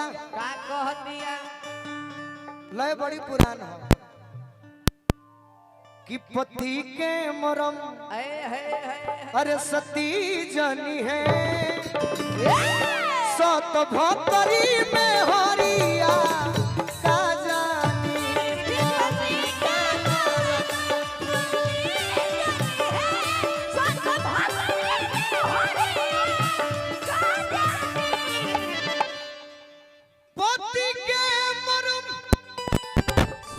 कहतिया का कह दिया लय बड़ी पुरान हो कि पति के मरम अरे सती जनी है सत भक्तरी में हरिया का जानी पति के मरम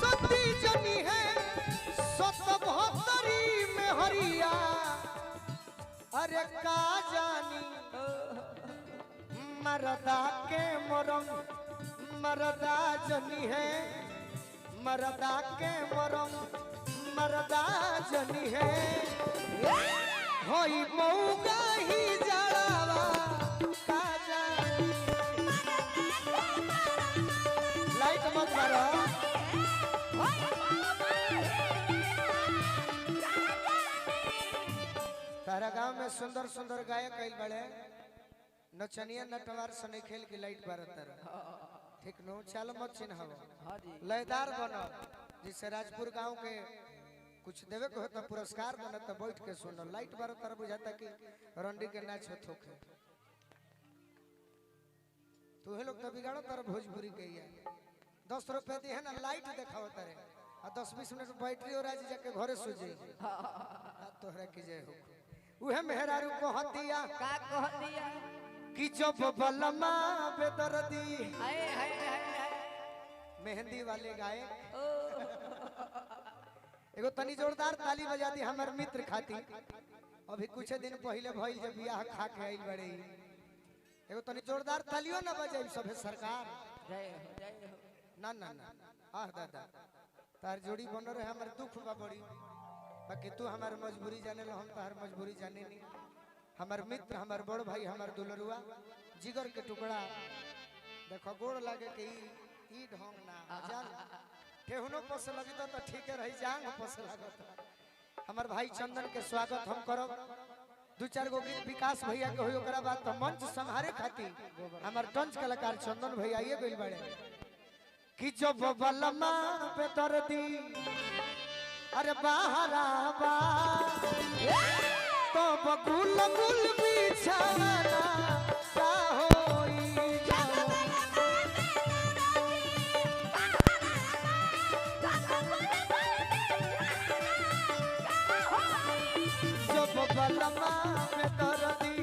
सती जनी है सत भक्तरी में हरिया अरे का जानी मरदा के मरम मरदा जनी है मरदा के मरम मरदा जनी है होई मौगा ही जड़ावा का जानी लाइट मत मारो तारा गांव में सुंदर सुंदर गायक कइल बड़े नचनिया नटवार सने खेल की लाइट बारतर ठीक नो चल मत चिन्हव हां जी लयदार बनो जिससे राजपुर गांव के कुछ देवे को होता पुरस्कार बना तो बैठ के सुनो लाइट बारतर बुझाता कि रंडी के नाच हो थोके तू हे लोग तो बिगाड़ो तर भोजपुरी के ये 10 रुपए दी है ना लाइट दिखाओ तारे आ 10-20 मिनट बैटरी और आज जाके घरे सो जाई तोहरा की जय हो उहे मेहरारू को हतिया का कह दिया कि जब बलमा बेदर्दी हाय हाय हाय मेहंदी वाले गाए एगो तनी जोरदार ताली बजा दी हमर मित्र खाती अभी कुछ दिन पहले भइल जब बियाह खा के आइल बड़े एगो तनी जोरदार तालियो ना बजाई सभे सरकार जय हो ना ना ना आह दादा तार जोड़ी बन रहे हमर दुख बा बड़ी बाकी तू हमार मजबूरी जाने लो हम तार मजबूरी जाने नहीं हमार मित्र हमार बड़ भाई हमार दुलरुआ जिगर के टुकड़ा देखो गोड़ लागे के ई ढंग ना जान केहनो पस लगी तो ठीक है रही जांग पस लागत हमार भाई चंदन के स्वागत हम करब 2-4 गो गीत विकास भैया के होई ओकरा बाद तो मंच संहारे खाती हमार टंच कलाकार चंदन भैया आइए गइल बड़े कि जब बलमा पे दर्दी अरे बाहरा बा तो बकुल गुल बिछाना का होई जब बलमा पे दर्दी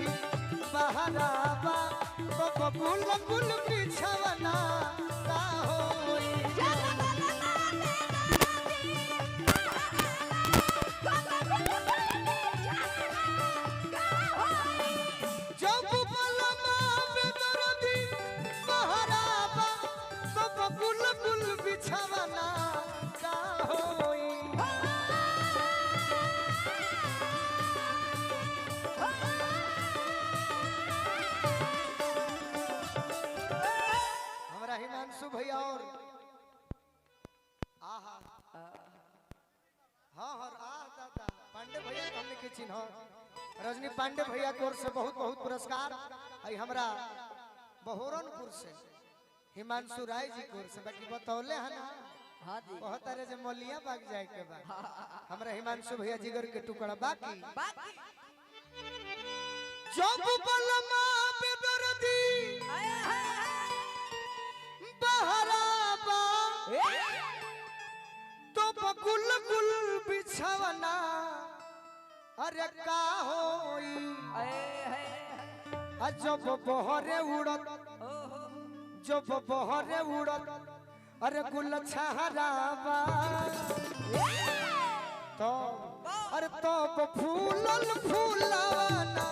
बाहरा बा तो बकुल गुल बिछाना का होई भैया और आहा हाँ हर दादा पांडे भैया हमने के चिन्ह रजनी पांडे भैया की ओर से बहुत बहुत पुरस्कार आई हमरा बहोरनपुर से हिमांशु राय जी की ओर से बाकी बतौले है ना हां जी बहुत तरह से मलिया बाग जाए के बाद हमरा हिमांशु भैया जिगर के टुकड़ा बाकी जब बलमा पे दर्दी बहराबा तो बकुल गुल बिछवना अरे का होई जब बहरे उड़त जब बहरे उड़त अरे गुल छहराबा तो अरे तो फूलल फूलवाना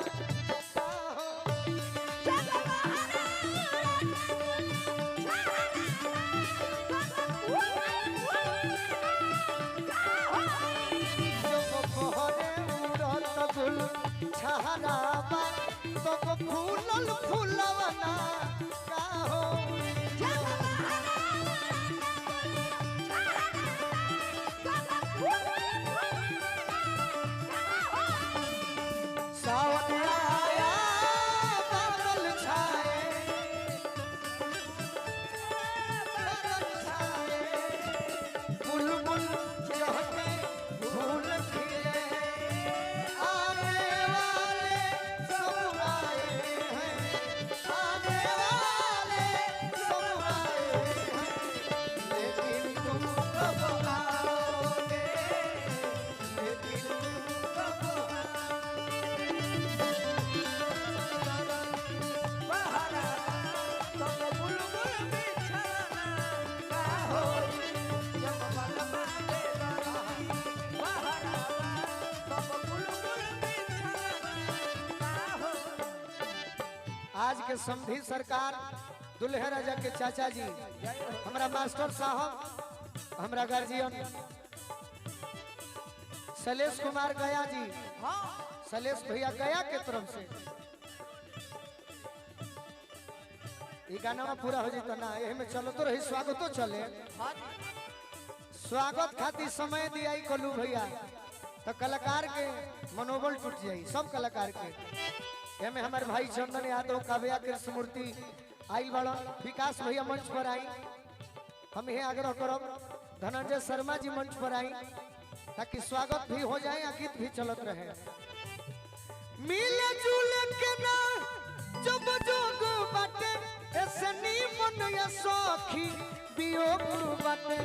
छहराबा तो फूलल फूलवना का होई सावनिया आज के समधी सरकार दुल्हे राजा के चाचा जी हमारा मास्टर साहब हमारा गार्जियन शैलेश कुमार गया जी शैलेश भैया गया के तरफ से ये गाना पूरा हो जाता ना यही में चलो तो रही स्वागत चले स्वागत खातिर समय दिया कलू भैया तो कलाकार के मनोबल टूट जाये सब कलाकार के में हमारे भाई चंदन यादव काव्या कृष्ण मूर्ति आई बड़ा विकास भैया मंच पर आई हम यह आग्रह करब धनंजय शर्मा जी मंच पर आई ताकि स्वागत भी हो जाए गीत भी चलत रहे मिले जुले के ना जब जोग बाटे ऐसे नी मन या सखी वियोग बाटे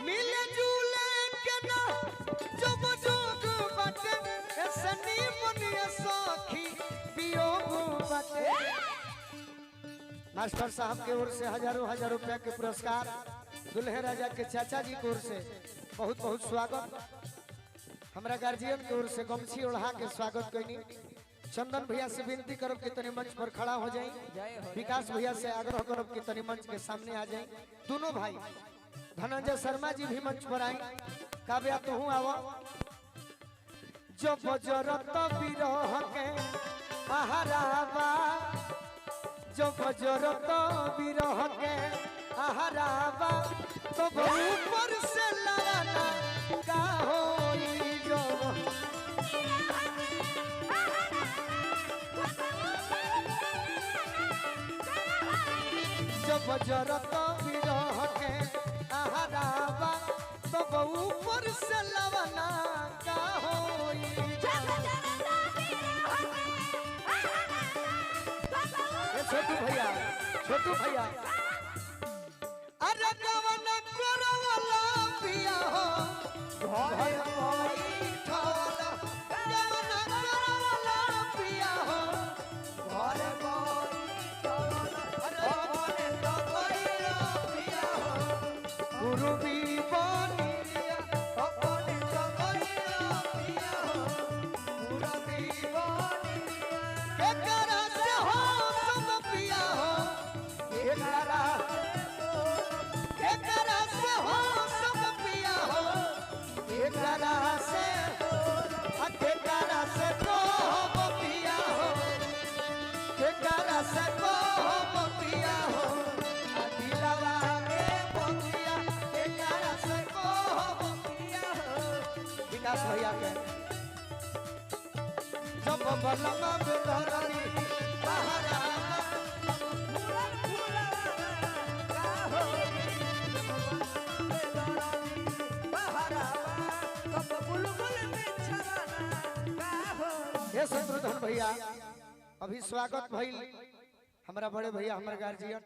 मिले जुले के ना जब जोग बाटे ऐसे नी मन या सखी वियोग बाटे मास्टर साहब के ओर से हजारों हजार रुपया के पुरस्कार दुल्हे राजा के चाचा जी की ओर से बहुत बहुत स्वागत हमारा गार्जियन की ओर से गमछी ओढ़ा के स्वागत करनी चंदन भैया से विनती करब कि तनी मंच पर खड़ा हो जाए विकास भैया से आग्रह करब कि तनी मंच के सामने आ जाए दोनों भाई धनंजय शर्मा जी भी मंच पर आए काव्या तो हूँ आवा जो बजरत बिरह के आहारावा जो बजरत बिरह के आहारावा तो ऊपर से लाना का होई जो जो बजरत बिरह के आहारावा तो ऊपर से लाना का होई छोटू भैया अरे गवन करवला पिया हो घर बैठवला गवन करवला पिया हो घर बैठवला अरे गवन करवला पिया हो गुरु भी बनिया अपने करवला पिया हो गुरु भी बनिया के करा से हो सब पिया हो एकरा से हो सब पिया हो एकरा से को हो पिया हो एकरा से को हो पिया हो दिलवा के बतिया एकरा से को हो पिया हो विकास भैया के जब बलमा में धरनी बहरा शत्रुधन भैया अभी स्वागत भइल हमारा बड़े भैया हमारे गार्जियन